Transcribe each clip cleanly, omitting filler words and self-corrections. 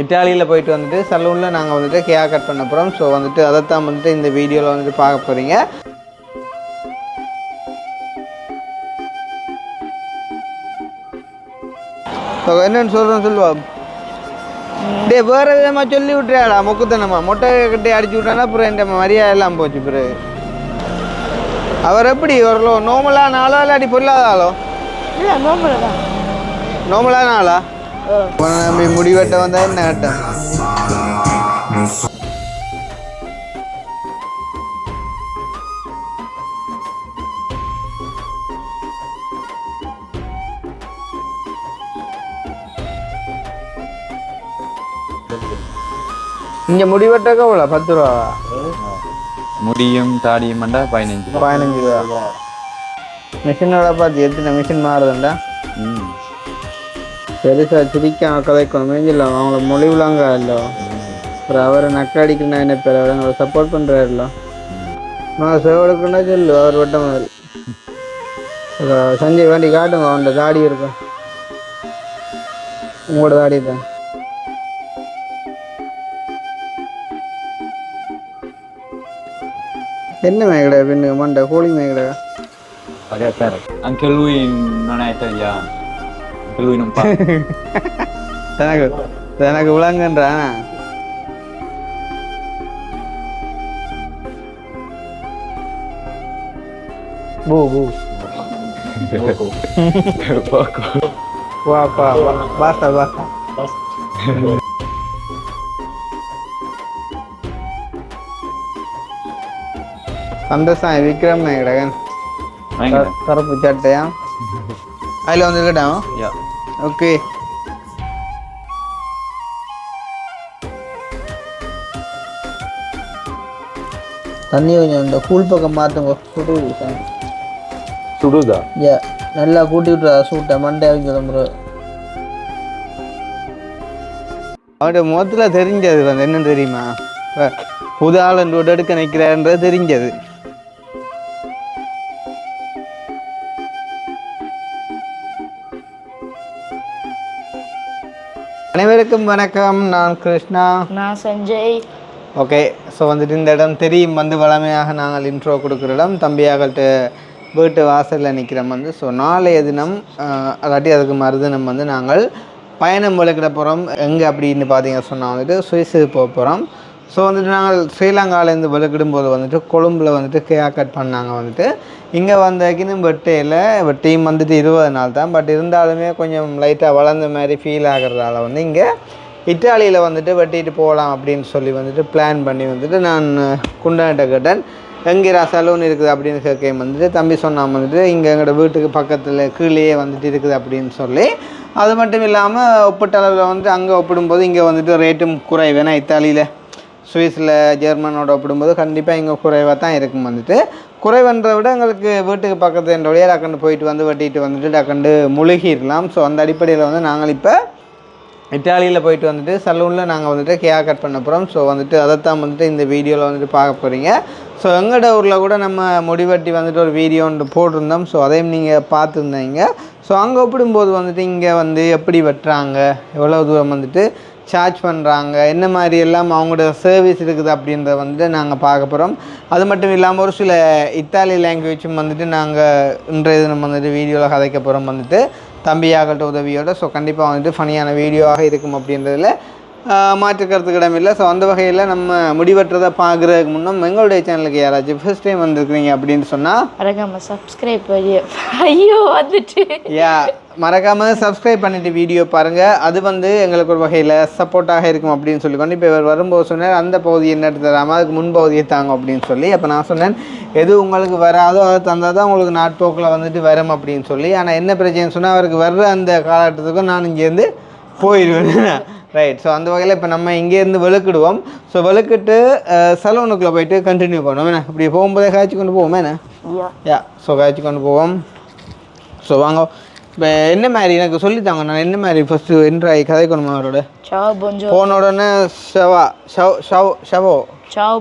இட்டாலியில் போயிட்டு வந்துட்டு சலூனில் நாங்கள் வந்துட்டு ஹேர் கட் பண்ண போகிறோம். ஸோ வந்துட்டு அதைத்தான் வந்துட்டு இந்த வீடியோவில் வந்துட்டு பார்க்க போகிறீங்க. என்னென்னு சொல்லுவா டே வேறு விதமாக சொல்லி விட்டுறாடா மொக்குத்தனமா மொட்டை கட்டி அடிச்சு விட்டானா அப்புறம் இந்த மரியாதை எல்லாம் போச்சு. பிறகு அவர் எப்படி ஒரு நோமலான ஆளோ இல்லாட்டி பொல்லாத ஆளோ? நோமலான ஆளா? நம்பி முடிவெட்ட வந்தா என்ன கட்டம்? இங்க முடிவெட்டக்க எவ்வளோ? 10 ரூபாவா? முடியும் தாடியும் 15 ரூபா. மிஷினோட பார்த்து எத்தனை மிஷின் மாறுதுண்டா? பெருசா சிரிக்காம கதைக்கணுமே இல்லை அவங்கள மொழிவுலாங்க இல்லை. அப்புறம் அவரை நக்கடிக்கணும் என்ன பேர் அவரை சப்போர்ட் பண்ணுறாருல்ல. நான் சேவலுக்குன்னா சொல்லு அவர் வட்ட மாதிரி சஞ்சய் வேண்டி காட்டுங்க. அவனோட தாடி இருக்கும். உங்களோட தாடி தான். என்ன மேகடா பின்னு மண்டை கோழி மேகடா? Anche lui non è italiano. Anche lui non parla. எனக்கு விளங்குன்றான். பூ பூ வா பா பாஸ்தா பாஸ்தா. சந்தோஷம் விக்ரம் மேகடகன் கருப்பு சட்டையா அதில் வந்துருக்கட்டான். ஓகே தண்ணி கொஞ்சம் இந்த கூழ் பக்கம் மாற்றுங்க. சுடுதா? நல்லா கூட்டி விட்டுறா சூட்டை மண்டே அவங்க கிளம்புற. அவனுடைய முகத்தில் தெரிஞ்சது வந்து என்னன்னு தெரியுமா? புது ஆள் எடுக்க நிற்கிறான்றது தெரிஞ்சது. அனைவருக்கும் வணக்கம். நான் கிருஷ்ணா. நான் சஞ்சய். ஓகே, ஸோ வந்துட்டு இந்த இடம் தெரியும் வந்து வளமையாக நாங்கள் இன்ட்ரோ கொடுக்குற இடம். தம்பியாகள்கிட்ட வீட்டு வாசலில் நிற்கிறோம் வந்து. ஸோ நாளைய தினம் அல்லாட்டி அதுக்கு மறுதினம் வந்து நாங்கள் பயணம் விளக்கிட போகிறோம். எங்கே அப்படின்னு பார்த்தீங்க சொன்னால் வந்துட்டு சுவிஸுக்கு போக போகிறோம். ஸோ வந்துட்டு நாங்கள் ஸ்ரீலங்காவிலேருந்து விளக்கிடும்போது வந்துட்டு கொழும்பில் வந்துட்டு ஹேர் கட் பண்ணாங்க வந்துட்டு. இங்கே வந்தக்கின்னு வெட்டையும் வந்துட்டு 20 நாள் தான். பட் இருந்தாலுமே கொஞ்சம் லைட்டாக வளர்ந்த மாதிரி ஃபீல் ஆகிறதால வந்து இங்கே இட்டாலியில் வந்துட்டு வெட்டிட்டு போகலாம் அப்படின்னு சொல்லி வந்துட்டு பிளான் பண்ணி வந்துட்டு நான் குண்டாட்ட கேட்டேன் எங்கேரா சலூன் இருக்குது அப்படின்னு கேட்க வந்துட்டு தம்பி சொன்னான் வந்துட்டு இங்கே எங்களோட வீட்டுக்கு பக்கத்தில் கீழேயே வந்துட்டு இருக்குது அப்படின்னு சொல்லி. அது மட்டும் இல்லாமல் ஒப்பீட்டளவில் வந்துட்டு அங்கே ஒப்பிடும்போது இங்கே வந்துட்டு ரேட்டும் குறைவு. ஏன்னா இத்தாலியில் சுவிஸில் ஜெர்மனோட ஒப்பிடும்போது கண்டிப்பாக இங்கே குறைவாக தான் இருக்கும் வந்துட்டு. குறைவன்றதை விட எங்களுக்கு வீட்டுக்கு பக்கத்து என்னுடைய டக்கண்டு போயிட்டு வந்து வெட்டிட்டு வந்துட்டு டக்கண்டு முழுகிடலாம். ஸோ அந்த அடிப்படையில் வந்து நாங்கள் இப்போ இட்டாலியில் போயிட்டு வந்துட்டு சலூனில் நாங்கள் வந்துட்டு ஹேர் கட் பண்ண போகிறோம். ஸோ வந்துட்டு அதைத்தான் வந்துட்டு இந்த வீடியோவில் வந்துட்டு பார்க்க போகிறீங்க. ஸோ எங்களோட ஊரில் கூட நம்ம முடிவெட்டி வந்துட்டு ஒரு வீடியோ ஒன்று போட்டிருந்தோம். ஸோ அதையும் நீங்கள் பார்த்துருந்தீங்க. ஸோ அங்கே ஒப்பிடும்போது வந்துட்டு இங்கே வந்து எப்படி வெட்டுறாங்க, எவ்வளோ தூரம் வந்துட்டு சார்ஜ் பண்ணுறாங்க, என்ன மாதிரி எல்லாம் அவங்களோட சர்வீஸ் இருக்குது அப்படின்றத வந்துட்டு நாங்கள் பார்க்க போகிறோம். அது மட்டும் இல்லாமல் ஒரு சில இத்தாலி லாங்குவேஜும் வந்துட்டு நாங்கள் இன்றைய தினம் வந்துட்டு வீடியோவில் கதைக்க போகிறோம் வந்துட்டு தம்பியாகட்ட உதவியோட. ஸோ கண்டிப்பாக வந்துட்டு ஃபனியான வீடியோவாக இருக்கும் அப்படின்றதில் மாற்றுக்கிறதுக்கு இடமில்லை. ஸோ அந்த வகையில் நம்ம முடிவற்றதை பார்க்குறதுக்கு முன்னே எங்களுடைய சேனலுக்கு யாராச்சும் ஃபர்ஸ்ட் டைம் வந்துருக்குறீங்க அப்படின்னு சொன்னால் மறக்காமல் சப்ஸ்கிரைப் ஐயோ வந்துட்டு மறக்காமல் சப்ஸ்கிரைப் பண்ணிவிட்டு வீடியோ பாருங்கள். அது வந்து எங்களுக்கு ஒரு வகையில் சப்போர்ட்டாக இருக்கும் அப்படின்னு சொல்லிக்கொண்டு இப்போ இவர் வரும்போது சொன்னார் அந்த பகுதியை என்ன எடுத்து தராமல் அதுக்கு முன்பகுதியை தாங்க அப்படின்னு சொல்லி. அப்போ நான் சொன்னேன் எது உங்களுக்கு வராதோ அதை தந்தால் தான் உங்களுக்கு நாட்போக்கில் வந்துட்டு வரும் அப்படின்னு சொல்லி. ஆனால் என்ன பிரச்சனைன்னு சொன்னால் அவருக்கு வர்ற அந்த காலகட்டத்துக்கும் நான் இங்கேருந்து போயிடுவேன். ரைட். ஸோ அந்த வகையில் இப்போ நம்ம இங்கேருந்து வெளுக்கிடுவோம். ஸோ வெளுக்கிட்டு சலூனுக்குள்ளே போயிட்டு கண்டினியூ பண்ணுவோம். என்ன இப்படி போகும்போதே காய்ச்சி கொண்டு போவோம். என்ன ஸோ காய்ச்சி கொண்டு போவோம். ஸோ வாங்க இப்போ என்ன மாதிரி எனக்கு சொல்லித்தாங்க. நான் என்ன மாதிரி ஃபஸ்ட்டு என்ட்ராகி கதைக்கணுமா அவரோட போன உடனே ஷவா ஷவ் ஷவ் ஷவோ ஷவ்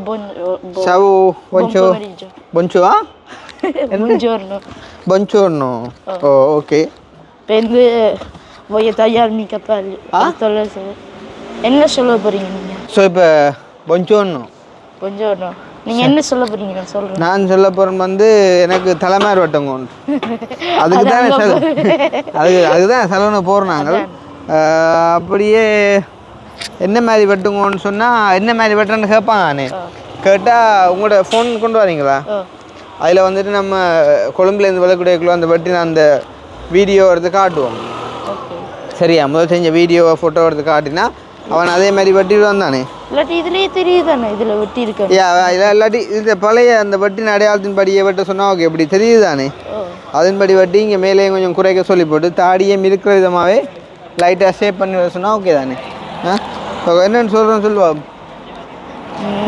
பொஞ்சோ பொஞ்சுவா பொஞ்சோர்னோ. Oh, okay. Voglio tagliarmi i capelli. என்ன சொல்ல போறீங்க நீங்கள்? ஸோ இப்போ பொஞ்சோன்னு கொஞ்சம் நீங்கள் என்ன சொல்ல போறீங்க சொல்கிறேன். நான் சொல்ல போகிறேன் வந்து எனக்கு தலைமையார் வட்டங்க ஒன்று அதுக்கு தான் அதுதான் செலவுன்னு போகிறோம் நாங்கள். அப்படியே என்ன மாதிரி வெட்டுங்கன்னு சொன்னால் என்ன மாதிரி வெட்டுறேன்னு கேட்பாங்க. நானே கேட்டால் உங்களோட ஃபோன் கொண்டு வரீங்களா, அதில் வந்துட்டு நம்ம கொழும்புலேருந்து விளக்குடையக்குள்ள அந்த வெட்டின அந்த வீடியோ எடுத்து காட்டுவோம். சரியா, முதல் செஞ்ச வீடியோவை ஃபோட்டோ எடுத்து காட்டினா அவன் அதே மாதிரி வெட்டிடுவான் தானே. இல்லாட்டி இதுலேயே தெரியுதானே இதில் வெட்டி இருக்கேன். இல்லாட்டி இந்த பழைய அந்த வெட்டின அடையாளத்தின் படியை வெட்ட சொன்னால் ஓகே எப்படி தெரியுது தானே. அதன்படி வெட்டி இங்கே மேலேயும் கொஞ்சம் குறைக்க சொல்லி போட்டு தாடியே இருக்கிற விதமாகவே லைட்டாக ஷேப் பண்ணி வர சொன்னால் ஓகே தானே. என்னென்னு சொல்கிறேன்னு சொல்லுவா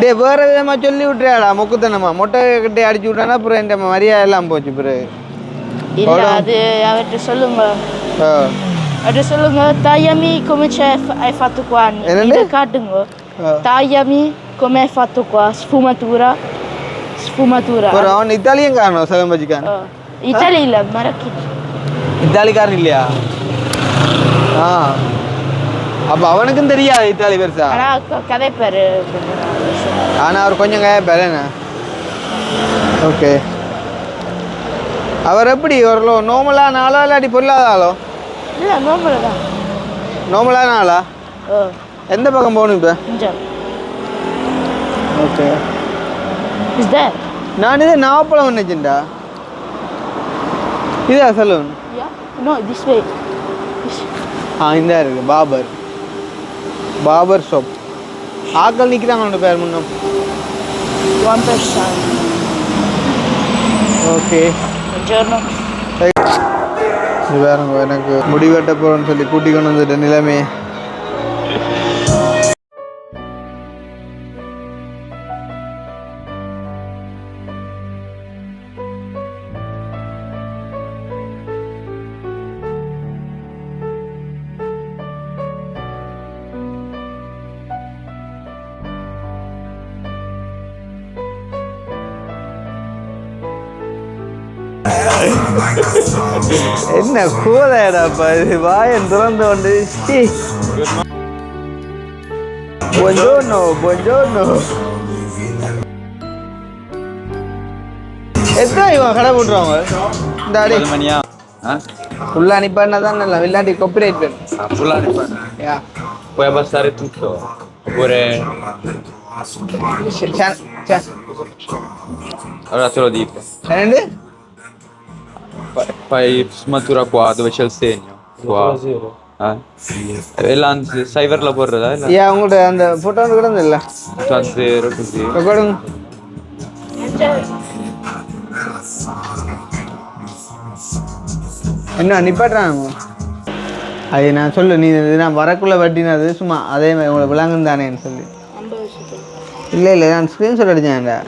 டே வேறு விதமாக சொல்லி விட்டுறியாடா மொக்குத்தனமா மொட்டை கட்டி அடிச்சு விட்டானா அப்புறம் இந்த மரியாதை எல்லாம் போச்சு பிறகு. அது அவர்கிட்ட சொல்லுங்க, அவர்கிட்ட சொல்லுங்க Tagliami come hai fatto qua. இதை காட்டுங்க. Tagliami come hai fatto qua, sfumatura. ஒரு அவன் இத்தாலியன் காரணம் சகம்பஜிக்கான். இத்தாலி இல்லை மரக்கி இத்தாலிக்காரன் இல்லையா? அப்போ அவனுக்கும் தெரியாது இத்தாலி பெருசா. ஆனால் கதை பேர் ஆனால் அவர் கொஞ்சம் கதைப்பார் என்ன. ஓகே, அவர் எப்படி ஒரு நோமலான ஆளோ இல்லாட்டி பொல்லாத ஆளோ? இல்லை நோம்பல தான். நோமலான ஆளா? எந்த பக்கம் போகணும் இப்போ? ஓகே, நான் இது நாவப்பழம் நினைச்சேன்டா. இதா சலூன்? No, this way. இந்த இருக்கு பாபர் ஷாப். ஆக்கள் நிற்கிறாங்க பேர் முன்னும். One person. Okay, Buongiorno. இது வேறுங்க எனக்கு முடி வெட்ட போகிறோன்னு சொல்லி கூட்டி கொண்டு வந்துட்ட நிலைமை. என்ன கூதாடாப்பா இது, வாயன் திறந்து கொண்டு எத்தனை இவன் கடை போட்டுருவாங்க இந்த அடி மணியா ஃபுல்லாக அனுப்பானா தான் நல்லா, இல்லாட்டி காப்பிரைட் பேர் ஃபுல்லாக அனுப்பானா. Puoi abbassare tutto oppure allora te lo dico. என்னண்டு Fai sfumatura qua dove c'è il segno. Qua. E l'anzi, sai averla porrata? உங்கள்கிட்ட அந்த ஃபோட்டோ வந்து கிடந்து இல்லை Fa zero così. கொடுங்க. என்ன நிப்பாட்டுறாங்க அது நான் சொல்லு, நீ நான் வரக்குள்ளே வட்டினது சும்மா அதே மாதிரி உங்களை விளங்கும் தானேன்னு சொல்லி. இல்லை நான் ஸ்க்ரீன்ஷாட் அடித்தேன்டா.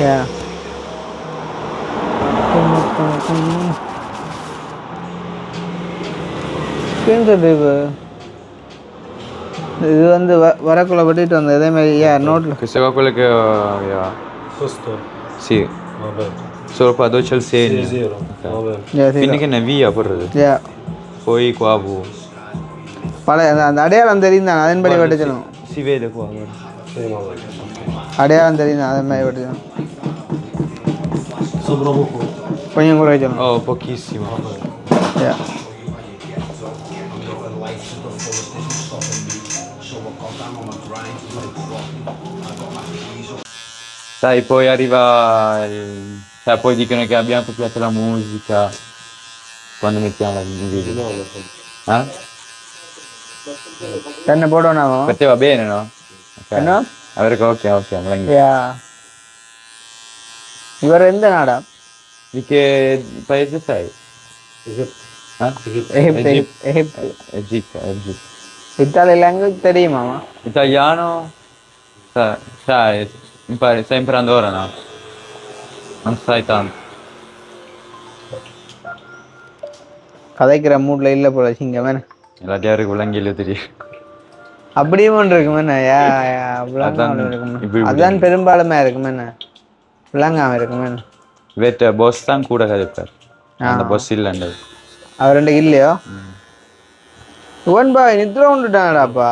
ஏ ஸ்க்ரீன்ஷாட் இது வந்து வரக்குள்ளே வட்டிட்டு வந்தேன் இதே மாதிரி. நோட்டில் Questa qua quella che Questo? sì. Vabbè. Solo qua dove c'è il segno. Sì, zero. Okay. Quindi che ne via porrete. Poi qua V. பழைய அந்த அடையாளம் தெரியும் தான் அதன்படி வெட்டிச்சணும். Si vede qua, guarda. Sì, vabbè. அடையாளம் தெரியும் தான் அதே மாதிரி வெட்டிச்சணும். Sopra poco. கொஞ்சம் கூட வச்சணும். Oh, pochissimo. Sai, poi arriva cioè, poi dicono che abbiamo copiato la musica quando mettiamo il video. என்ன போடணும் Per te va bene, no? Okay. என்ன? Avere ok, இவர் எந்த நாடா? Di che paese sei? Egitto. Italy language தெரியுமாமா? Italiano? Sai, stai imparando ora, no? Non sai tanto. கதைக்கிற மூட்ல இல்லை போல சிங்கமே. எல்லாத்தையும் விலங்கில தெரியும். அப்படியும் ஒன்று இருக்குமே. அதுதான் பெரும்பாலுமே இருக்குமே, விளங்காம இருக்குமே. Vete boss தான் கூட கதைப்பார். அந்த boss இல்லைண்டது அவர் ரெண்டு இல்லையோ? இவன் பாய் நித்திர கொண்டுட்டாங்கடாப்பா.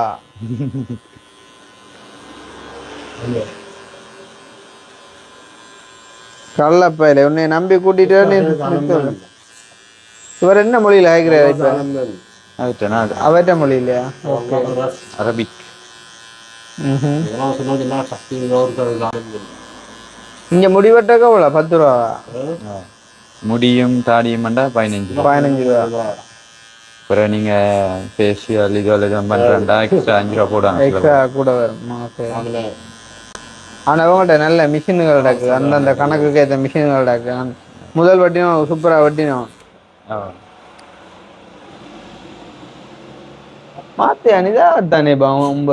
கள்ளப்பையில உன்னை நம்பி கூட்டிட்டு இவர் என்ன மொழியில ஆகிறார் இப்ப? அவற்ற மொழி இல்லையா? அரபிக். இங்க முடிவெட்டக்க எவ்வளோ? 10 ரூபா. முடியும் தாடியும் பண்ணா 15 ரூபா. அப்புறம் நீங்க ஃபேஷியல் இதெல்லாம் பண்றா எக்ஸ்ட்ரா 5 ரூபா போடுவாங்க. எக்ஸ்ட்ரா கூட வரும். ஆனால் அவங்கள்ட்ட நல்ல மிஷின்கள் இருக்கு. அந்தந்த கணக்குக்கு ஏற்ற மிஷின்கள் இருக்கு. முதல் வட்டினும் சூப்பராக வட்டினும் மாற்றி அனிதா தானே ரொம்ப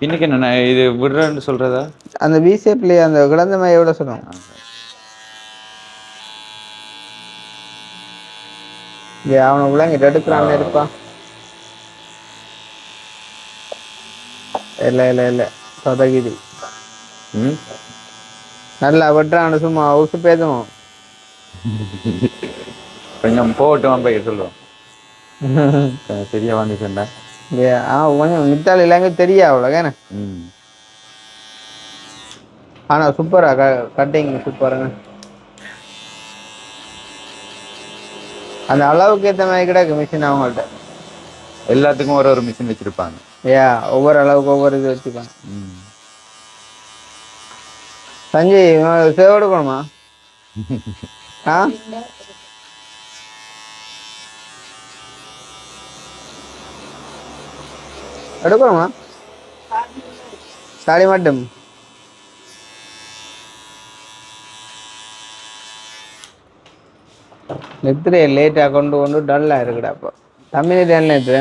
இன்னைக்கு என்ன இது விடுறேன்னு சொல்றதா? அந்த விசேப்லேயே அந்த கிடந்த மாதிரி எவ்வளோ சொல்லுவோம். அவனுக்குள்ள இங்கிட்ட எடுக்கிறான்னு இருப்பான். இல்லை சதகிரி நல்லா வெட்டுறான்னு சும்மா உசு பேதும் கொஞ்சம் போட்டும் போய் சொல்லுவோம். சரியா வந்துச்சுண்டா. கொஞ்சம் மித்தாள் இல்லைங்க தெரியா அவ்வளோதானே. ஆனால் சூப்பரா கட்டிங் சூப்பராங்க. அந்த அளவுக்கு ஏற்ற மாதிரி கிடக்கு மிஷின் அவங்கள்ட்ட. எல்லாத்துக்கும் ஒரு மிஷின் வச்சிருப்பாங்க. ஒவ்வொரு அளவுக்கு ஒவ்வொரு இது வச்சுப்பாங்க. சஞ்சய் சேவ் எடுக்கணுமா? எடுக்கணுமா? சாடி மட்டும் நித்திரையை லேட்டாக கொண்டு டல்லாக இருக்குடா. அப்போ தமிழ் நேற்று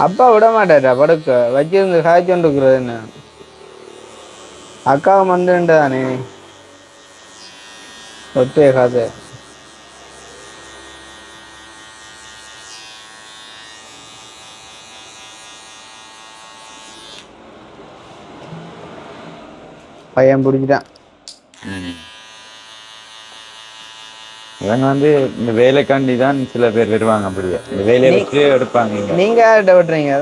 அப்பா விட மாட்டாரா படுக்க வச்சிருந்து காய்ச்சொண்டுக்கிறது. என்ன அக்காவும் வந்துதானே ஒத்தே காது. பையன் பிடிச்சிட்டான். இவங்க இந்த வேலைக்காண்டி தான் சில பேர் வருவாங்க. அப்படியே இந்த வேலையை வச்சு எடுப்பாங்க. நீங்க யார்கிட்ட விட்டுறீங்க?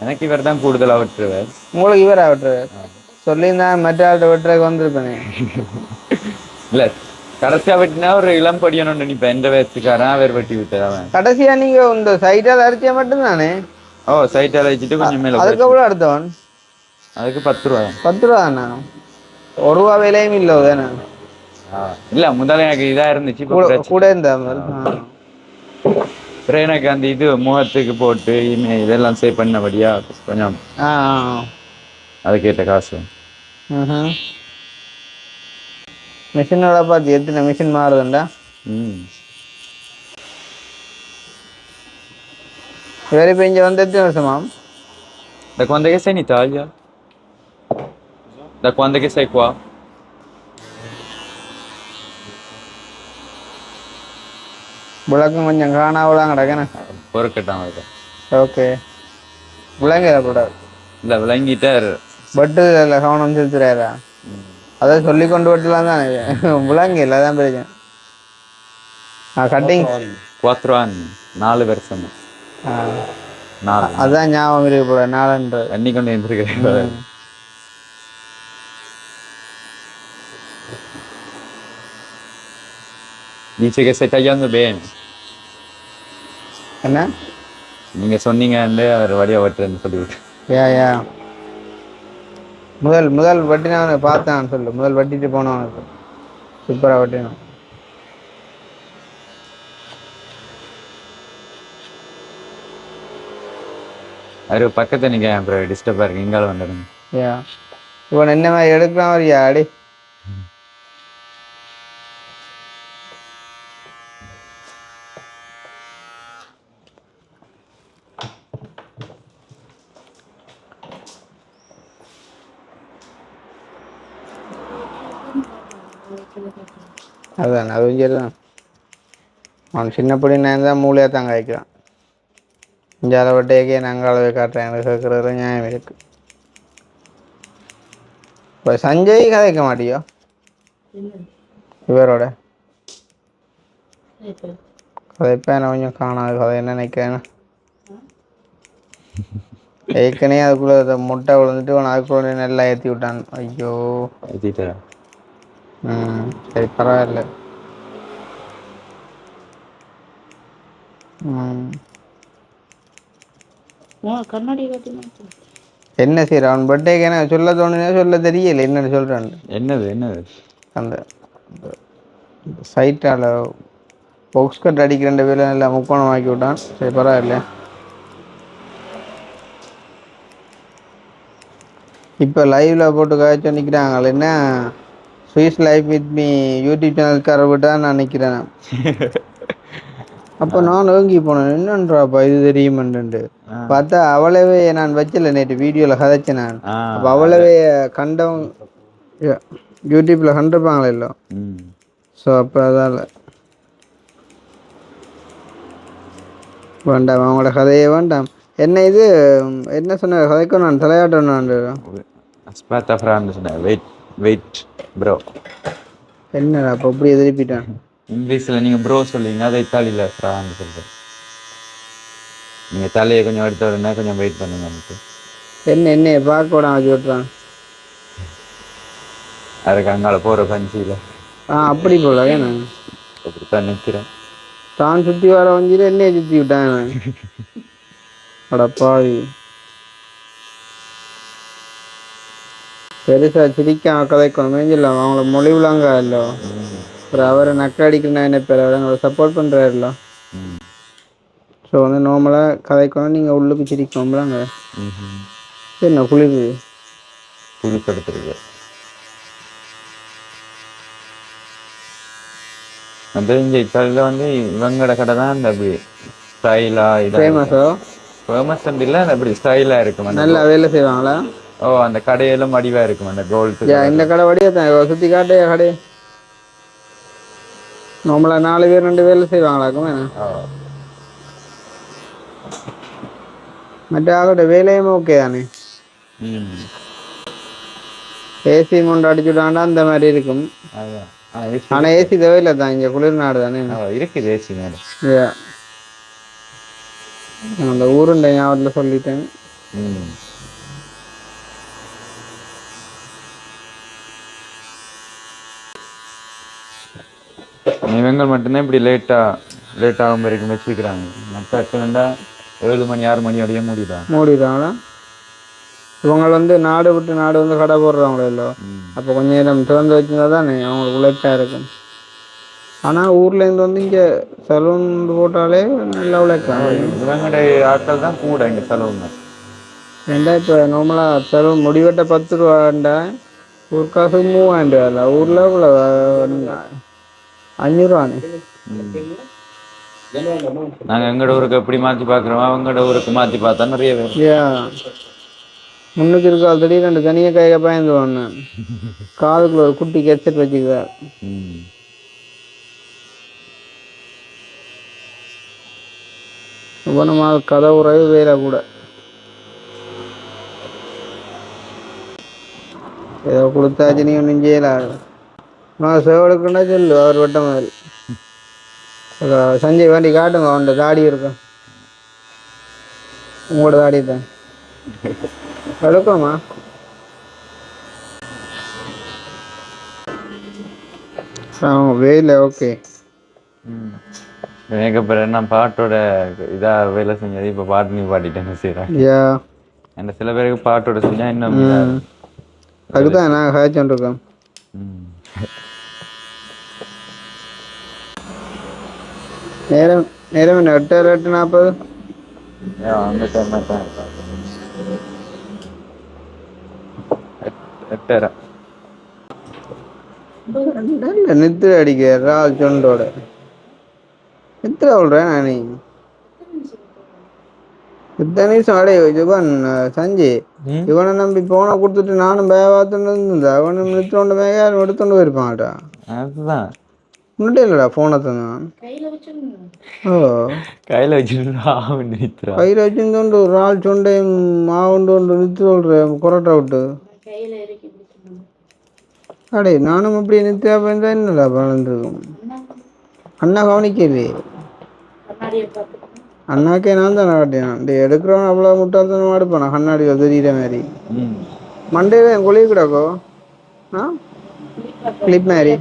எனக்கு இவர் தான் கூடுதலா விட்டுருவார். உங்களுக்கு இவர் விட்டுருவார் சொல்லியிருந்தா மற்ற ஆள்கிட்ட விட்டுறதுக்கு வந்திருப்பேனே. இல்ல கடைசியா வெட்டினா ஒரு இளம் படியணும்னு நினைப்பேன். எந்த வயசுக்காரன் அவர் வெட்டி விட்டுறவன். கடைசியா நீங்க இந்த சைட்டால் அரைச்சியா மட்டும்தானே? சைட்டால் அரைச்சிட்டு கொஞ்சம் மேல. அதுக்கு எவ்வளோ அடுத்தவன்? அதுக்கு 10 ரூபா. 10 ரூபா தானே? 1 ரூபா விலையும் இல்லை தானே? இல்ல முதல்ல எனக்கு இதா இருந்துச்சு கூட இருந்தா எனக்கு அந்த இது முகத்துக்கு போட்டு இதெல்லாம் சேவ் பண்ணபடியா கொஞ்சம் அதுக்கேற்ற காசு. மிஷினோட பார்த்து எத்தனை மிஷின் மாறுதுண்டா. வேற இப்போ இங்கே வந்து எத்தனை வருஷமா? Da quando è che sei in Italia? Da quando è che sei qua? விளக்கம் கொஞ்சம் காணாவலாம் கிடக்கண்ணே. பொறுக்கட்டான். ஓகே விளங்கிடக்கூடாது. இல்லை விளங்கிட்டார். பட்டு இல்லை கவனம் செலுத்துறாரா? அதை சொல்லி கொண்டு வரலாம் தானே. விளங்கி இல்லை தான் பிரச்சனை. கட்டிங் 4 anni 4 வருஷம். அதான் ஞாபகம் இருக்கு போல 4 தண்ணி கொண்டு எழுந்திருக்கிறேன். Dice che stai tagliando bene. என்ன நீங்க சொன்னீங்க அவர் வடியா வெட்டுறேன்னு சொல்லிவிட்டு. யா முதல் வட்டினவனை பார்த்தேன் சொல்லு. முதல் வட்டிட்டு போனவனுக்கு சூப்பராக வட்டினான். அவர் பக்கத்தை நீங்க அப்புறம் டிஸ்டர்பாக இருக்கு. இங்கால வந்துடுங்க. இவன் என்ன மாதிரி எடுக்கலாம் வரியா அடி. அதான் அது சரிதான். அவன் சின்ன பிடி நான் தான் மூளையாக தான் காய்க்கிறான். இங்கே அளவட்டையே நாங்கள் அளவை காட்டுறேன். எனக்கு கேட்குறது நியாயம் இருக்கு. இப்போ சஞ்சய் கதைக்க மாட்டியோ? இவரோட கதை இப்போ என்ன கொஞ்சம் காணாது கதை என்ன நினைக்கிறேன்னு ஏற்கனவே அதுக்குள்ளே முட்டை விழுந்துட்டு அவன் அதுக்குள்ளே நல்லா ஏற்றி விட்டான். ஐயோ ஏற்றிட்டா. சரி பரவாயில்ல. கண்ணாடி என்ன செய்யற அவன் பர்த்டேக்கு என்ன சொல்ல தோணுனே சொல்ல தெரியல என்னன்னு சொல்றான். என்னது அந்த சைட்டால பாக்ஸ் கட் அடிக்கிற 2 பேரும் நல்லா முக்கோணம் ஆக்கி விட்டான். சரி பரவாயில்ல. இப்போ லைவ்ல போட்டு காய்ச்சி நிற்கிறாங்க. என்ன ஸ்வீஸ் லைஃப் வித் மீ யூடியூப் சேனல்கார விட்டா நான் நிற்கிறேன். அப்போ நான் ஏங்கி போனேன், என்னன்றாப்பா இது தெரியுமெண்டு பார்த்தா அவ்வளவே நான் வச்சல நேற்று வீடியோவில் கதைச்சேன் நான். அப்போ அவ்வளவே கண்டவங்க யூடியூப்பில் கண்டிருப்பாங்களே இல்லை. ஸோ அப்போ அதால் வேண்டாம் அவங்களோட கதையே வேண்டாம். என்ன இது என்ன சொன்ன கதைக்கும் நான் தலையாட்டணும். என்னடா அப்போ அப்படி எதிர்ப்பிட்டான். இங்கிலீஷில் நீங்கள் ப்ரோ சொல்லுவீங்க, அதை இத்தாலியில் ஃப்ரான்னு சொல்கிறேன். நீங்கள் தலையை கொஞ்சம் எடுத்து வரணுன்னா கொஞ்சம் வெயிட் பண்ணுங்க. என்னைய பார்க்க விடாம வச்சு விட்றான். அதுக்கு அங்கால போகிற பஞ்சியில் அப்படி போல ஏன்னா அப்படித்தான் நிற்கிறேன். தான் சுற்றி வர வஞ்சிட்டு என்னைய சுற்றி விட்டான். அடப்பாவி பெருசா சிரிக்காம கதைக்கணும் மேஞ்சிடல. அவங்கள மொழி விழாங்க இல்லை அப்புறம் அவரை நக்கடிக்கணும்னா என்ன பேர் அவரை அவங்களை சப்போர்ட் பண்ணுறாருல்ல. ஸோ வந்து நார்மலாக கதைக்கணும், நீங்கள் உள்ளுக்கு சிரிக்கணும்லாங்க. சரிண்ணா குளிர் எடுத்துருக்கு. அந்த இங்கே இத்தாலியில் வந்து இவங்களோட கடை தான் அந்த அப்படி ஸ்டைலாக ஃபேமஸ் இல்லை, அந்த அப்படி ஸ்டைலாக இருக்கும். நல்லா வேலை செய்வாங்களா? ஓ அந்த கடையெல்லாம் வடிவாக இருக்கும். அந்த கோல்டு இந்த கடை வடிவா தான் சுற்றி காட்டையா கடை நம்மள 4 பேர் 2 வேலை செய்வாங்களாக்கும். மற்ற ஆகட்ட வேலையும் ஓகே தானே. ஏசி மூண்டு அடிச்சுட்டாண்டா அந்த மாதிரி இருக்கும். ஆனால் ஏசி தேவையில்லை தான், இங்கே குளிர் நாடு தானே இருக்குது ஏசி மேலே. அந்த ஊருண்ட ஞாபகத்தில் சொல்லிட்டேன். இவங்க மட்டும்தான் இப்படி லேட்டாகும் வரைக்கும் வச்சுக்கிறாங்க. மற்ற 7 மணி 6 மணி வரையும் மூடிடுறாங்களா? இவங்க வந்து நாடு விட்டு நாடு வந்து கடை போடுறாங்களோ இல்லை. அப்போ கொஞ்சம் நேரம் திறந்து வச்சுருந்தா தானே அவங்களுக்கு உழைப்பாக இருக்கும். ஆனால் ஊர்லேருந்து வந்து இங்கே சலூன் போட்டாலே நல்லா உழைக்கிறாங்க. இவங்களுடைய ஆட்கள் தான் கூட இங்கே சலூன். ஏண்டா இப்போ நார்மலாக சலூன் முடிவெட்ட 10 ரூபாண்டா ஒரு காசு 3000 ரூபா. ஊரில் இவ்வளோ 500 ரூபானே. நாங்கள் எங்களோட ஊருக்கு எப்படி மாற்றி பார்க்குறோம், அவங்களோட ஊருக்கு மாற்றி பார்த்தா நிறைய பேர் முன்னுக்கு இருக்க ஆல்ரெடி 2 தனியாக கையை பயந்து வாங்க. காதுக்குள்ள ஒரு குட்டி ஹெட்செட் வச்சுக்கிறார். நம்ம கதை உறவு வேலை கூட ஏதோ கொடுத்தாச்சு. நீ ஒன்றும் செய்யலாது. நான் சேவலுக்குன்னா சொல்லு அவர் வட்ட மாதிரி. சஞ்சய் வேண்டி காட்டுங்க, அவன்கிட்ட தாடி இருக்கும். உங்களோட தாடி தான் எடுக்கோமா? வேலை ஓகே. எனக்கு அப்புறம் நான் பாட்டோட இதாக வேலை செஞ்சது இப்போ பாட்டு நீ பாடிட்டேன்னு செய்கிறேன். அந்த சில பேருக்கு பாட்டோட செஞ்சால் இன்னும் அதுதான் நான் காய்ச்சோன்ருக்கேன். நேரம் என்ன 8:40? அந்த டைம் தான் 8:30. நித்திர அடிக்கிற ஆள் சொண்டோட நித்திர சொல்கிறேன் நான். இத்தனை நிமிஷம் அடைய ஜுபான் சஞ்சய் இவனை நம்பி போனை கொடுத்துட்டு நானும் பார்த்துட்டு இருந்தேன். அவனும் நித்திரோண்ட யாரும் எடுத்துட்டு போயிருப்பான்டா. அதுதான் முன்னாடி இல்லைடா ஃபோனை தான் கையில் வச்சுருந்தோண்டு ஒரு ஆள் சொண்டையும் மாவுண்டு நித்திர சொல்கிறேன் கொரோட்டா விட்டு. அடே நானும் அப்படி நித்யா இருந்தா என்னடா வளர்ந்துருக்கும். அண்ணா கவனிக்கலையே. அண்ணாக்கே நான் தானே காட்டினான். டே எடுக்கிறவன் அவ்வளோ முட்டாள்தனமாக எடுப்பானா கண்ணாடி தெரியிற மாதிரி. மண்டையில என் கொலையை கிடக்கோ. ஆ கிளிப் மாதிரி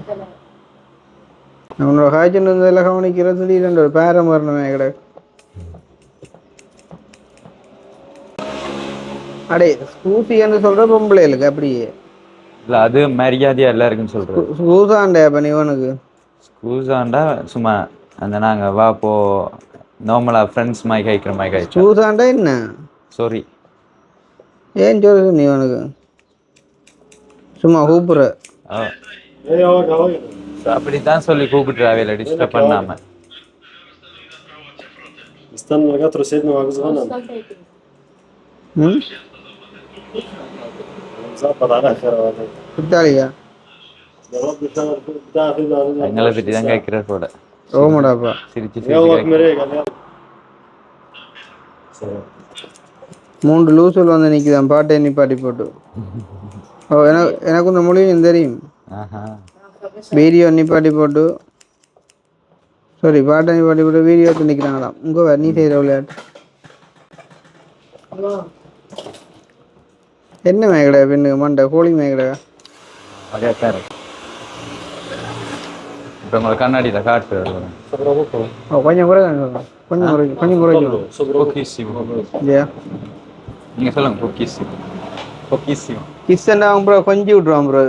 உன்னோட காய்ச்சல் இருந்ததில் கவனிக்கிறது திடீரென்று ஒரு பேரம் வரணுமே கிடக்கு. அடே ஸ்கூசி என்று சொல்ற பொம்பளைகளுக்கு அப்படியே இல்ல அது மரியாதையா எல்லாருக்கும் சொல்றது. ஸ்கூசாண்டே அப்ப நீ இவனுக்கு ஸ்கூஸாண்டா சும்மா அந்த நாங்க வா போ நார்மலா ஃப்ரெண்ட்ஸ் மாதிரி கைக்கிற மாதிரி கைச்சோம். ஸ்கூசாண்டா என்ன சாரி ஏன் சொல்லுது நீ இவனுக்கு சும்மா கூப்புற. அப்படித்தான் சொல்லி கூப்பிட்டுறாவே டிஸ்டர்ப் பண்ணாம. استنى لقيت رصيد من غزغنة مظبط على اخر هذا புத்தாளியா جربت الشهر بتاع في எங்களை பற்றி தான் கேட்கிற போல. ஓமடாப்பா சிரிச்சு يلا சிரிச்சு مريق يلا 3 லூசல் வந்து நிற்கிதான் பாட்டை நிப்பாட்டி போட்டு. ஓ எனக்கு இந்த மொழியும் தெரியும். வீடியோ நிப்பாட்டி போட்டு சாரி பாட்டை நிப்பாட்டி போட்டு வீடியோ எடுத்து நிற்கிறாங்களாம். உங்க நீ செய்கிற விளையாட்டு என்ன மேகடா பின்னுக்கு மண்டை கோழி மேகடா. இப்போ உங்களுக்கு கண்ணாடியில் காட்டு கொஞ்சம் குறைக்கணும். நீங்க சொல்லுங்க. பொக்கிசிமோ பொக்கிசிமோ கிஸ்ஸண்டா அவன் ப்ரோ கொஞ்சம் விட்ருவான் ப்ரோ.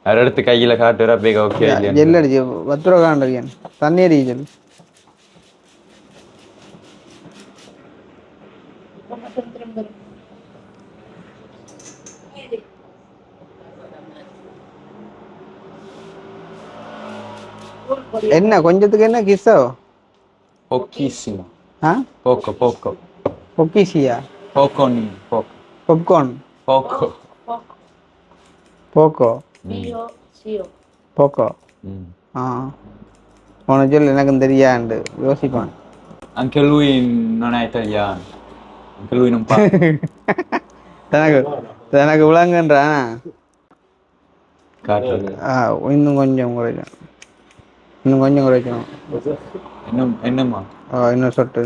அதை எடுத்து கையில் காட்டுற அப்படியே ஓகே ஜெல் அடிச்சு 10 ரூபா காண்டிருக்கேன் தண்ணீர் ஜெல். என்ன கொஞ்சத்துக்கு என்ன கிஸ்ஸோ பொக்கிசிமோ. ஆ போக்கோ போக்கோ பொக்கிசியா போக்கோன் போக்கோ பாப்கார்ன் போக்கோ போக்கோ போக்கோ. ஆ உனக்கு சொல்லு எனக்கும் தெரியாண்டு யோசிப்பான். Anche lui non è italiano. Anche lui non parla. தனக்கு விளங்குன்றான். காட்டுறது இன்னும் கொஞ்சம் குறைக்கணும். இன்னும் கொஞ்சம் குறைக்கணும். என்னம்மா இன்னும் சொட்டு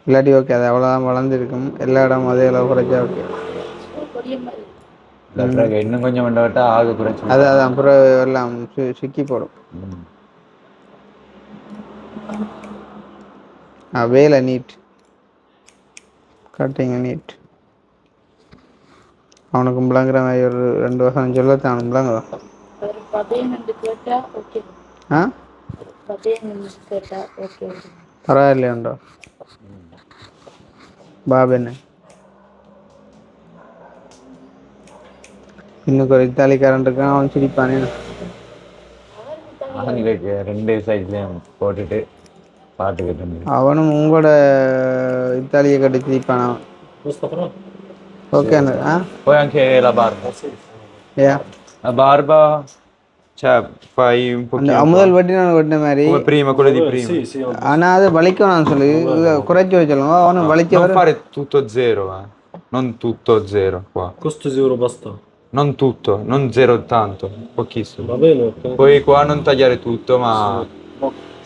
இல்லாட்டி ஓகே அது அவ்வளோதான் வளர்ந்துருக்கும். எல்லா இடமும் அதே அளவு குறைச்சா ஓகே. இன்னும் கொஞ்சம் விட்டா ஆக குறைச்சி அது அப்புறம் எல்லாம் சிக்கி போடும். வேலை நீட் கட்டிங்க நீட். அவனுக்கும் விளங்குற மாதிரி ஒரு 2 வருஷம் சொல்லத்தான் அவனுக்கு விளங்குதான். ஆ பரவாயில்லையாண்டோ பாபு என்ன இன்னும் ஒரு இத்தாலிக்காரன் இருக்கான். அவன் சிரிப்பானே. ஆண்களுக்கு 2 சைட்லயும் போட்டுட்டு பாட்டு கட்டு. அவனும் உங்களோட இத்தாலியை கட்டி சிரிப்பான் அவன். Okay Poi anche la barba. La barba cioè fai un pochino முதல் வட்டி நான் வெட்டின மாதிரி come prima, quella di prima. ஆனால் அது வலிக்கும். நான் சொல்லி குறைச்சி வச்சலாம். அவனும் வலிக்க non fare tutto zero, non tutto zero qua. Questo zero basta. Non tutto, non zero tanto, pochissimo. Va bene, ok. Poi qua non tagliare tutto, ma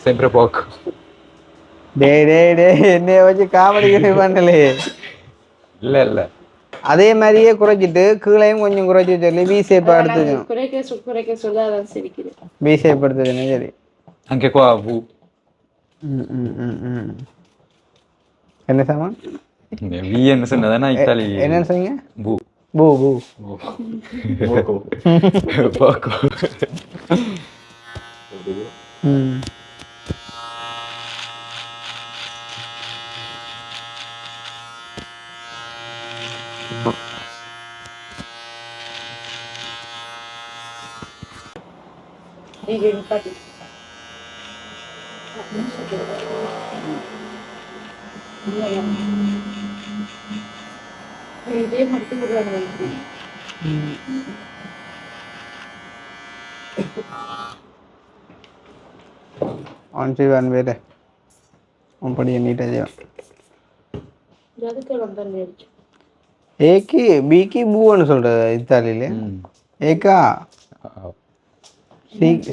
sempre poco. டே என்னைய வச்சு காமெடி பண்ணலே. இல்ல அதே மாதிரியே குறைச்சிட்டு கீழையும் கொஞ்சம் குறைச்சி சொல்லி வி ஷேப் எடுத்துக்கணும். குறைக்க சொல்லாதான் சிரிக்கிறேன். வி ஷேப் எடுத்துக்கணும். சரி anche qua V. என்ன சாமான் V என்ன சொன்னதானா இத்தாலி. என்னன்னு சொன்னீங்க? பூ பூ பூ Poco. poco. On செய்வான் வேலை. அப்படியே நீட்டாக செய்வேன். அதுக்கெல்லாம் தண்ணி அடிச்சு ஏக்கு பிக்கு பூன்னு சொல்கிறது இத்தாலியில. ஏக்கா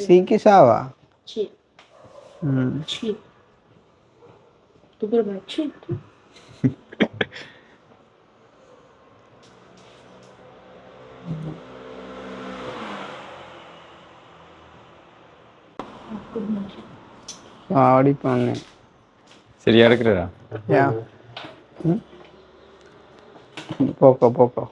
சீக்கு சாவா. சி ம் சி துப்புரமா சி அடிப்பாங்க. சரியா இருக்கிறா? யா போக்கோ போக்கோ.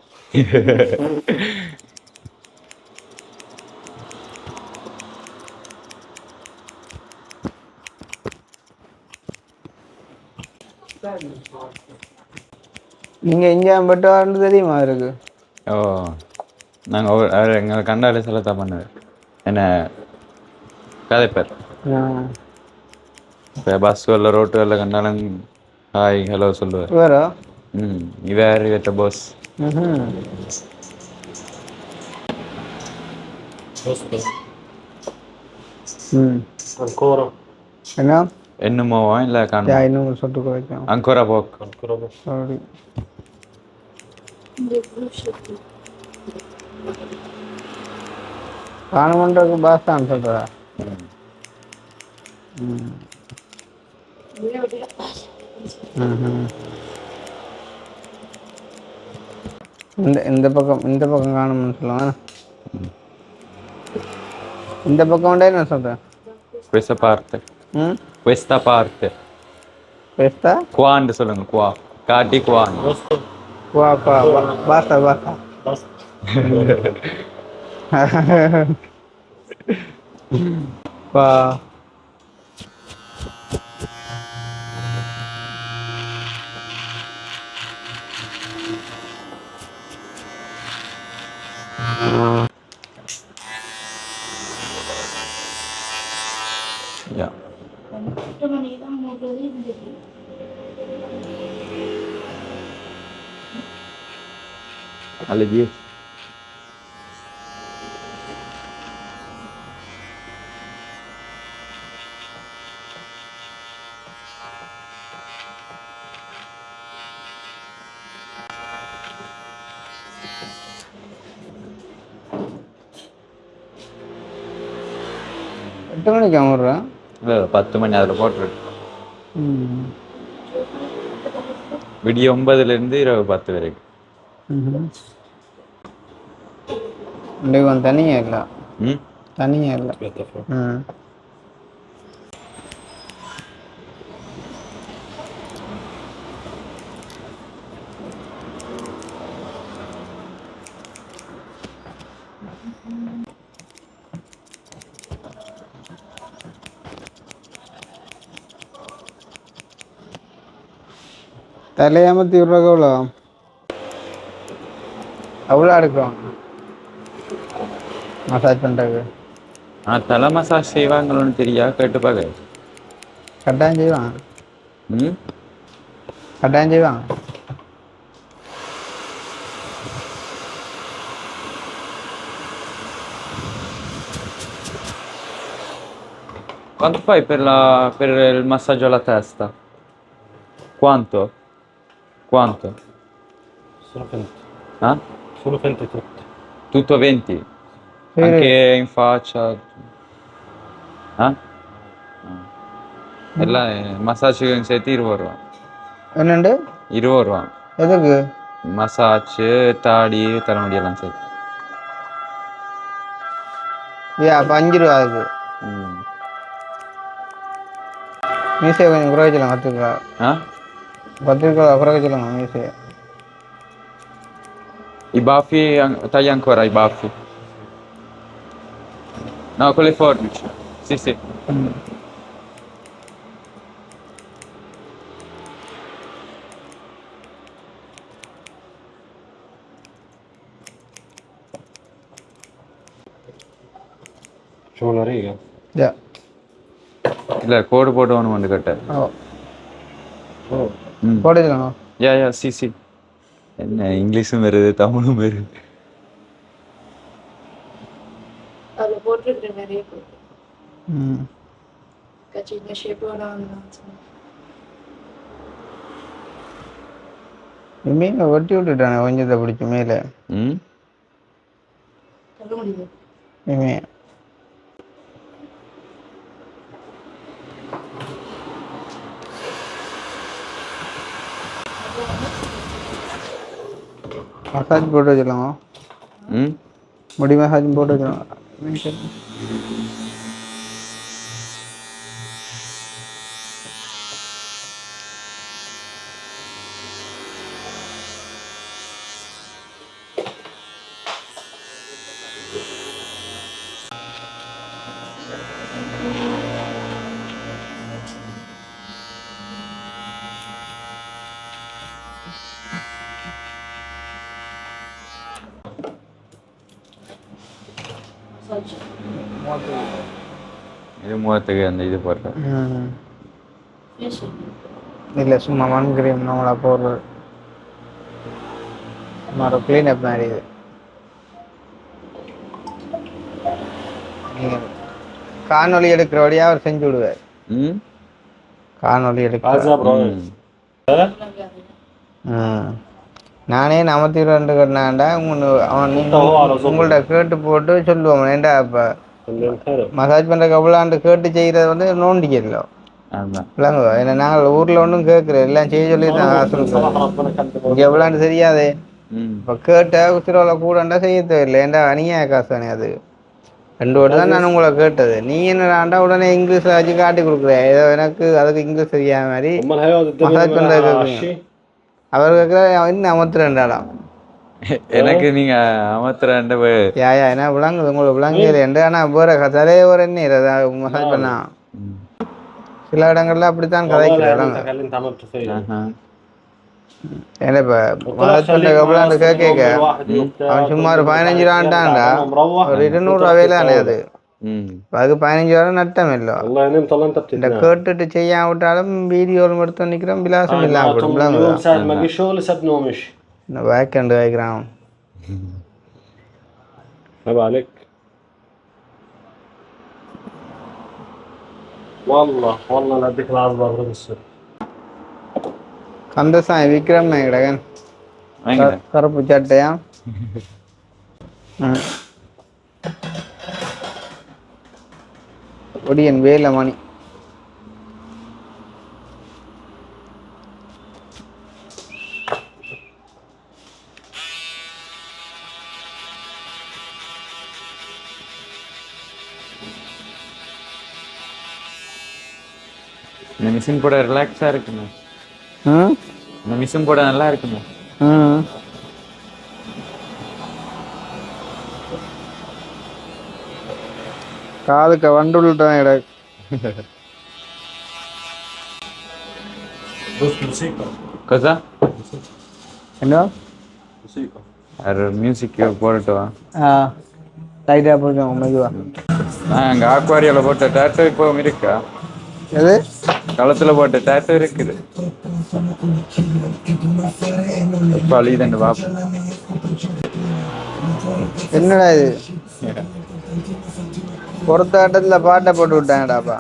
நீங்கள் எங்கே பட்டு தெரியுமா இருக்கு? ஓ நாங்கள் எங்களை கண்டாலே சொல்லத்தான் பண்ணுவேன். என்ன கதைப்பேர் இப்போ பஸ்ஸுகளில் ரோட்டுகளில் கண்டாலும் ஹாய் ஹலோ சொல்லுவார். வேறோ இவர் இவற்ற பாஸ். Ancora. என்ன என்னமோவா இல்லை காணும் இன்னும் சொட்டு குறைக்கும். அங்கோரா போக். Ancora. சாரி. காணுமன்றதுக்கு பாஸ் தான் சொல்கிறா. இந்த பக்கம் காணும்னு சொல்லுவாங்க. இந்த பக்கம் என்ன சொல்கிறேன்? Questa parte. Questa parte. Questa? Quando சொல்லுங்க குவா காட்டி quando. Qua basta. Qua. Ja. Alle 10. எட்டு மணிக்கு அமர்றா? இல்லை 10 மணி அதில் போட்டுருக்கு. விடிய 9லேருந்து இரவு 10 வரைக்கும். இன்றைக்கு தனியாக இல்லை. தனியாக இல்லை. தலையாமத்தி விட்றக்கு எவ்வளோ அவ்வளோ எடுக்கிறோம் மசாஜ் பண்ணுறதுக்கு? தலை மசாஜ் செய்வாங்களோன்னு தெரியா, கேட்டு பார்க்க. கட்டாயம் செய்வான். கட்டாயம் செய்வான். Quanto fai per il massaggio alla testa? Quanto? Sono 20. Ah? Sono 20 tutti. Tutto 20? Sì. Anche in faccia? Ah? எல்லாம் மசாஜுக்கு சேர்த்து 20 ரூபா. என்னண்டு 20 ரூபா. எதுக்கு? மசாஜ், தாடி, தலைமுடி எல்லாம் சேர்த்து. அப்போ 5 ரூபா அதுக்கு. மீசையை கொஞ்சம் குறைக்க சொல்லுங்க. 10 ரூபா. 10 ரூபா குறைக்க சொல்லுங்க மீசையை. I baffi, taglia ancora i baffi. No, con le forbici. Sì. Facciamo una riga? யா. இல்லை கோடு போட்டு ஒன்று வந்து கட்ட. போட சொல்லுங்க. யா சி. என்ன இங்கிலீஷும் வருது தமிழும் வருது. அதில் போட்டிருக்கிற நிறைய சின்ன ஷேப்போட மீனை வெட்டி விட்டுட்டானே கொஞ்சத்தை பிடிச்சி மேலே ம் இமே மசாஜ் போட்டு வச்சிடலாமா ம் முடி மசாஜ் போட்டு வச்சிடலாம் இது முகத்துக்கு அந்த இது போடுறேன் இல்லை சும்மா மண் கிரீம் நம்மளா போடுறது சும்மா க்ளீன் அப் மாதிரி இது நீங்கள் காணொலி எடுக்கிறபடியாக அவர் செஞ்சு விடுவார் ம் காணொலி எடுக்க நானே 42 கட்டினாண்டா அவன் உங்கள்ட்ட கேட்டு போட்டு சொல்லுவோம் ஏண்டா இப்போ மசாஜ் பண்ணுற கபலாண்டு கேட்டு செய்கிறது வந்து நோண்டிக்கல விளங்குவா ஏன்னா நாங்கள் ஊரில் ஒன்றும் கேட்குறோம் எல்லாம் செய்ய சொல்லி தான் காசு இங்கே எவ்வளோண்டு தெரியாதே இப்போ கேட்ட உத்திரவில் கூடண்டா செய்ய தேவையில்லை ஏண்டா அணியா காசு தானே அது 2 வாட்டி தான் நான் உங்களை கேட்டது நீ என்னடாண்டா உடனே இங்கிலீஷில் வச்சு காட்டி கொடுக்குறேன் ஏதோ எனக்கு அதுக்கு இங்கிலீஷ் தெரியாத மாதிரி மசாஜ் பண்ணுறது அவர் கேட்குற இன்னும் அமர்த்துறேன்டாடாம் எனக்கு நீங்க அமர்த்துறேன் யா என்ன விளங்குது உங்களுக்கு விளங்கியது என்று ஆனால் வேற தலைவர் என்ன மசாஜ் பண்ணா சில இடங்கள்ல அப்படித்தான் கதைக்கிறாங்க ஏன்னா இப்போ மசாஜ் பண்ணுற கபலாண்டு கேட்க அவன் சும்மா ஒரு 15 ரூபான்டான்டா ஒரு 200 ரூபாயிலானே அது அதுக்கு 15 ரூபா நட்டம் இல்லை இந்த கேட்டுட்டு செய்ய விட்டாலும் வீடியோவில் எடுத்து நிற்கிறோம் விலாசம் இல்லாமல் இந்த வேக்கண்டு வைக்கிறான் கந்தசாமி விக்ரம் கிடகன் கருப்பு சட்டையா ஒடியன் வேலமணி இந்த மிஷின் போட ரிலாக்ஸா இருக்குங்க இந்த மிஷின் போட நல்லா இருக்குங்க காதுக்கு வண்டுள்தான் இட கசா என்ன மியூசிக் போட்டுட்டு வா லைட்டாக போடுவோம் மெதுவா அங்கே ஆக்வாரியாவில் போட்ட டேட்டோ இப்போ இருக்கா எது களத்துல போட்ட டேட்டோ இருக்குது அழியுதுண்டு பாப்போம் என்னடா இது பொறுத்த கட்டத்தில் பாட்டை போட்டு விட்டாங்கடாப்பா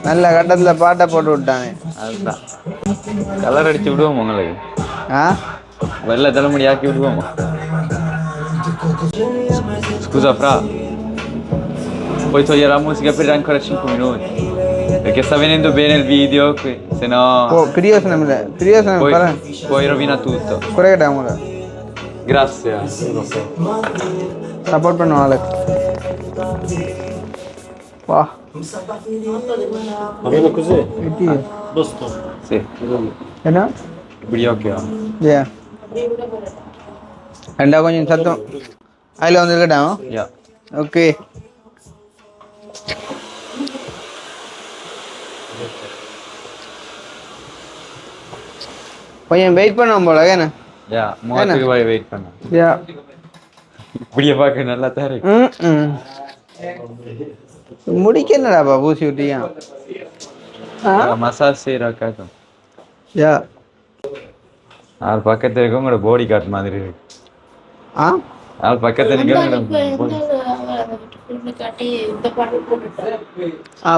நல்ல கட்டத்தில் பாட்டை போட்டு விட்டாங்க அதுதான் கலர் அடிச்சு விடுவோம் உங்களுக்கு வெள்ளை தலைமுடி ஆக்கி விடுவோம் Scusa Fra, puoi togliere la musica per ancora 5 minuti? Perché sta venendo bene il video qui, se no poi rovina tutto. Grazie. Support பண்ணுவோம் ஆளுக்கு வா Va bene così? Basta. Sì. என்ன Brioche. Yeah. ரெண்டா கொஞ்சம் சத்தம் அதில் வந்துருக்கட்டான் Yeah. ஓகே கொஞ்சம் wait பண்ணுவோம் போல ஏன்னா Yeah, முகத்துக்கு போய் வெயிட் பண்ண. Yeah. இப்படியே பார்க்க நல்லா தான் இருக்கு. முடிக்க என்னடாப்பா பூசி விட்டியா மசாஜ் செய்யறக்காக்கும். யா ஆள் பக்கத்துல இருக்க உங்களோட பாடி கார்ட் மாதிரி இருக்கு. ஆள் பக்கத்துல இருக்க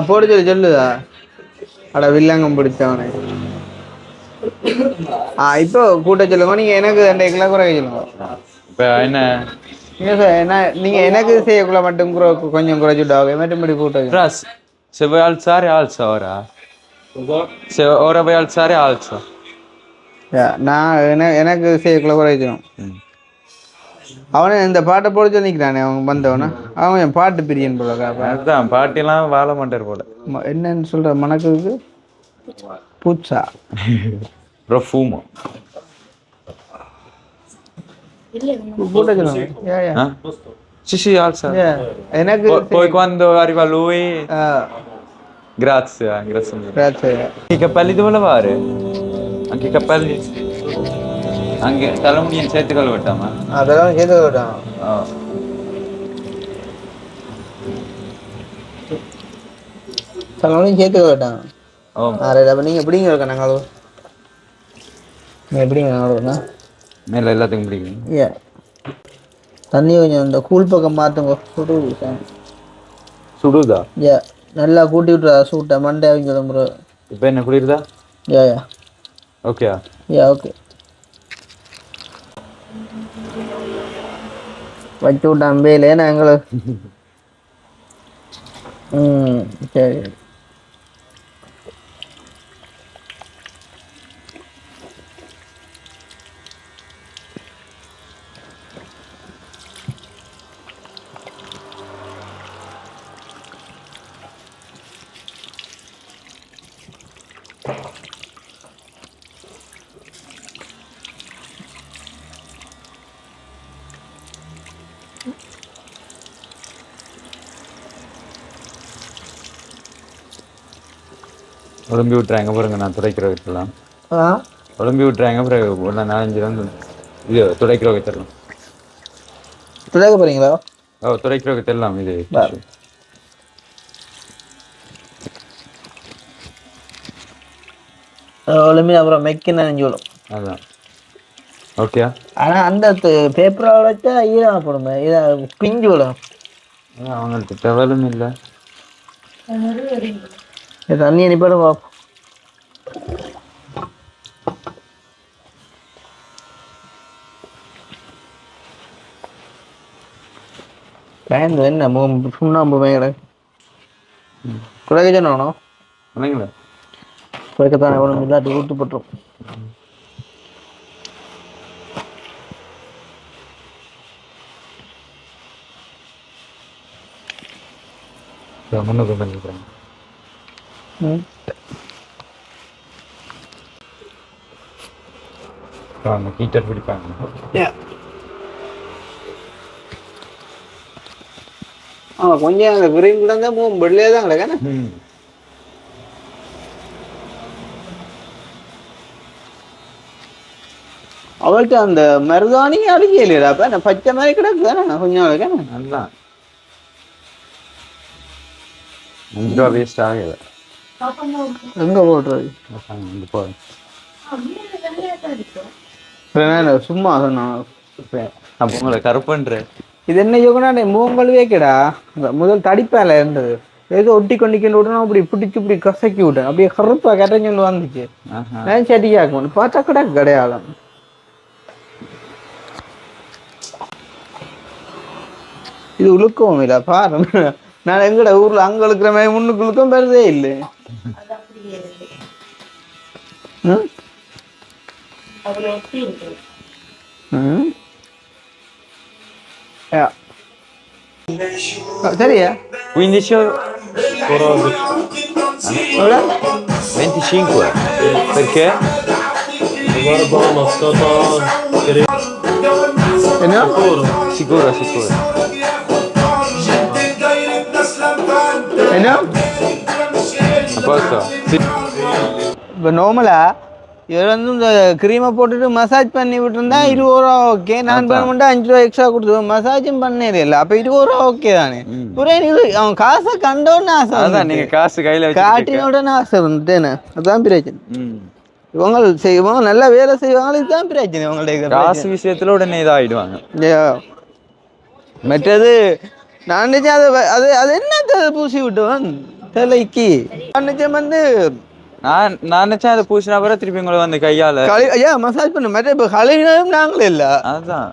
போட்டு சொல்லுதா அட வில்லங்கம் பிடிச்சவனே இப்போ கூட்ட சொல்லுங்க, நீங்க எனக்கு 2 கிலோ குறைக்க சொல்லுங்க. இப்போ என்ன நீங்க என்ன நீங்க எனக்கு செய்யக்குள்ள மட்டும் கொஞ்சம் குறைச்சுட்டாங்க மற்றபடி கூட்ட Fra, se vuoi alzare, alza ora. Se ora vuoi alzare, alza. நான் எனக்கு செய்யக்குள்ள குறைக்கணும். அவனை இந்த பாட்டை போட சொல்லிக்கிறானே அவன் வந்தவனா அவன் என் பாட்டு பிரியன் போல. அதுதான் பாட்டிலாம் வாழ மாட்டார் போல. என்னன்னு சொல்ற மணக்குக்கு பூச்சா Profumo. கூட்ட சொல்லுங்க. Sì, sì, alza. எனக்கு Poi quando arriva lui, grazie, grazie mille. I capelli dove lavare? Anche i capelli? Anche தலைமுடி சேர்த்து கழுவ விட்டாமா? அதெல்லாம் சேர்த்து விட்டான். தலைமுடியும் சேர்த்து விட்டான். நீங்க எப்படிங்க இருக்க நாங்கள் எப்படிங்க நாங்களும்னா மேல எல்லாத்துக்கும் பிடிக்கும். தண்ணி கொஞ்சம் இந்த கூழ் பக்கம் மாற்றுங்க. சுடுது சுடுதா? நல்லா கூட்டி விட்டுறா சூட்டை மண்டே அவங்க கிளம்புற. இப்போ என்ன குளிருதா? ஓகே ஓகே வச்சு விட்டான் பேலே நாங்கள். சரி உடம்பி விட்டுறாங்க பாருங்க, நான் துடைக்கிற வைக்கலாம். உடம்பி விட்டுறாங்க பிறகு ஒன்றா 4-5 வந்து இது துடைக்கிற வைத்தரலாம். துடைக்க போறீங்களா? துடைக்கிற வைத்தரலாம். இது ஒளிமே அப்புறம் மெக்கின நெஞ்சோளும். அதான் ஓகே. ஆனால் அந்த பேப்பரோட வச்சா ஈரம் போடுமே, இதை பிஞ்சு விடும். அவங்களுக்கு டவலும் இல்லை. தண்ணி அனுப்பிடும் பார்ப்போம். பயந்து என்ன சுண்ணாம்பு மேலே குறைக்க சொன்னோம். இல்லைங்களா? குறைக்கத்தானே எவ்வளோ இல்லாட்டி ஊட்டுப்பட்டுரும். முன்னுக்கு பண்ணிக்கிறேன். ஹீட்டர் பிடிப்பாங்க. கொஞ்சம் அந்த கிரீன் கூட தான் பெட்லேயே தான் கிடக்கானே. அவள்கிட்ட அந்த மருதாணி அடிக்க இல்லையாப்ப நான் பச்சை மாதிரி கிடக்கு தானே கொஞ்சம் நாளைக்கு. நல்லா ரொம்ப வேஸ்ட் ஆகல. எங்க போடுறது சும்மா சொன்னான். அப்போ உங்களை கருப்புன்ற இது என்ன யோகனா மூங்கல் வைக்கடா முதல் தடிப்பால இருந்தது. ஏதோ ஒட்டி கொண்டிக்கிட்டு விட்டோம், அப்படி பிடிச்சி இப்படி கசக்கி விட்டேன். அப்படியே கருப்பா கரைஞ்சு வந்துச்சு. செடியாக்கும் பார்த்தா கடை கிடையாளம். இது உழுக்கவும் இல்லை பாரு. நான் எங்கட ஊர்ல அங்க இருக்கிற மாதிரி முன்னுக்கு உழுக்கம் பெறதே இல்லை. சரியா 15 euro? 25. Perché? Guarda una stata என்ன Sicuro, sicuro. என்ன A posto? Sì. இப்போ நார்மலா இவர் வந்து இந்த க்ரீமை போட்டுட்டு மசாஜ் பண்ணி விட்டுருந்தா 20 ரூபா ஓகே. நான் பண்ண 5 ரூபா எக்ஸ்ட்ரா கொடுத்துருவேன். மசாஜும் பண்ணே இல்லை. அப்போ 20 ரூபா ஓகே தானே. அவன் காசை கண்டோன்னு ஆசை. அதான் நீங்க காசு கையில காட்டினோடனே ஆசை இருந்துட்டேன்னு. அதுதான் பிரச்சனை. இவங்க செய்வாங்க நல்லா வேலை செய்வாங்க. இதுதான் பிரச்சனை இவங்கள்ட்ட. காசு விஷயத்துல உடனே இதாகிடுவாங்க. மற்றது நான் நினைச்சேன் அது அது அது என்ன பூசி விட்டுவன் தலைக்கு. நினைச்சேன் வந்து நான் நினைச்சேன் அதை பூசினா பிறகு திருப்பி உங்களை வந்து கையால ஐயா மசாஜ் பண்ண மாதிரி இப்போ கழுவினதும் நாங்களே இல்லை. அதுதான்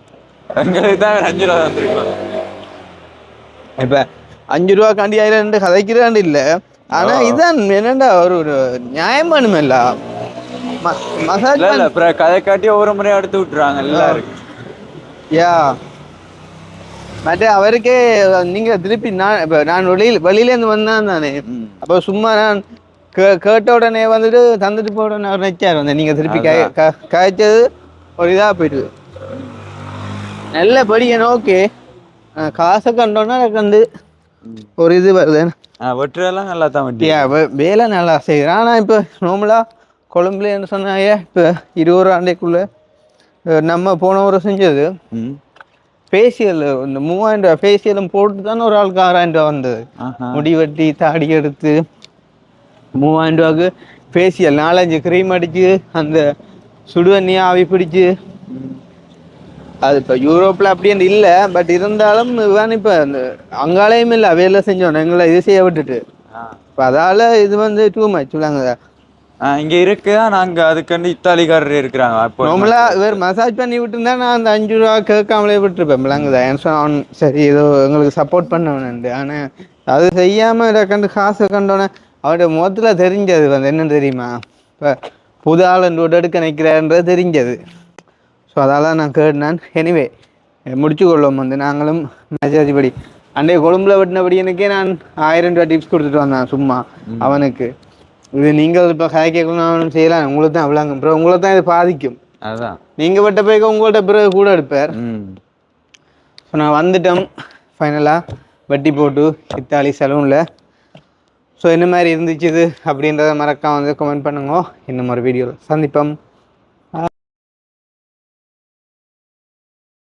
எங்களுக்கு தான் 5 ரூபா வந்துருக்கோம். இப்போ 5 ரூபாக்காண்டி 1000 கதைக்கிறாண்டு இல்லை. ஆனால் இதான் என்னண்டா ஒரு நியாயம் பண்ணுமில்ல மசாஜ் இல்லை அப்புறம் கதை காட்டி ஒவ்வொரு முறையும் எடுத்து விட்டுறாங்க எல்லாருக்கும். யா மற்ற அவருக்கே நீங்கள் திருப்பி நான் வெளியிலேருந்து வந்தான் தானே. அப்போ சும்மா நான் கேட்ட உடனே வந்துட்டு தந்துட்டு போட அவர் நினைச்சார் வந்து நீங்கள் திருப்பி காய்ச்சது ஒரு இதாக போயிடுது. நல்ல படிக்கணும். ஓகே காசை கண்டோன்னா எனக்கு வந்து ஒரு இது வருது. வெட்டுறதெல்லாம் நல்லா தான் வெட்டியா வேலை நல்லா செய்கிறேன். ஆனால் இப்போ நார்மலாக கொழும்புல என்ன சொன்னாங்க இப்போ 20 ஆண்டைக்குள்ளே நம்ம போன ஒரு செஞ்சது ஃபேஷியல் இந்த 3000 ரூபா ஃபேஷியலும் போட்டு தானே ஒரு ஆளுக்கு 6000 ரூபா வந்தது. முடி வெட்டி தாடி எடுத்து 3000 ரூபாய்க்கு ஃபேஷியல் 4-5 க்ரீம் அடிச்சு அந்த சுடுதண்ணியை ஆவி பிடிச்சு. அது இப்போ யூரோப்பில் அப்படி இல்லை. பட் இருந்தாலும் இவன் இப்போ அந்த அங்காலையும் இல்லை வேலை செஞ்சோம் எங்களை இது செய்ய விட்டுட்டு. இப்போ அதால் இது வந்து டூ மச் சொல்லுவாங்க. இங்கே இருக்குதா நாங்கள் அதுக்காண்டி இத்தாலிக்காரர் இருக்கிறாங்க. அப்போ நார்மலாக இவர் மசாஜ் பண்ணி விட்டுருந்தா நான் அந்த 5 ரூபா கேட்காமலே விட்டுருப்பேன். விளங்குதா அவன் சரி ஏதோ எங்களுக்கு சப்போர்ட் பண்ணவனுண்டு. ஆனால் அது செய்யாமல் இதை கண்டு காசை கண்டோன்னே அவருடைய முகத்தில் தெரிஞ்சது வந்து என்ன தெரியுமா இப்போ புது ஆளுண்டு எடுக்க நிற்கிறான்றது தெரிஞ்சது. ஸோ அதால் நான் கேட்டேன். எனிவே முடிச்சு கொள்வோம் வந்து நாங்களும் மெசேஜ் படி அன்றைய கொழும்புல வெட்டினபடி எனக்கே நான் 1000 ரூபா டிப்ஸ் கொடுத்துட்டு வந்தேன் சும்மா அவனுக்கு. இது நீங்கள் இப்போ கதை கேட்கணும் செய்யலாம். உங்களுக்கு தான் அவ்வளோங்க அப்புறம் உங்களை தான் இது பாதிக்கும். அதுதான் நீங்கள் வெட்ட போய்க்க உங்கள்கிட்ட பிறகு கூட எடுப்பார். ஸோ நான் வந்துட்டோம் ஃபைனலாக வட்டி போட்டு இத்தாலி சலூனில். ஸோ என்ன மாதிரி இருந்துச்சு இது அப்படின்றத மறக்காம வந்து கமெண்ட் பண்ணுங்க. இன்னும் ஒரு வீடியோவில் சந்திப்போம்.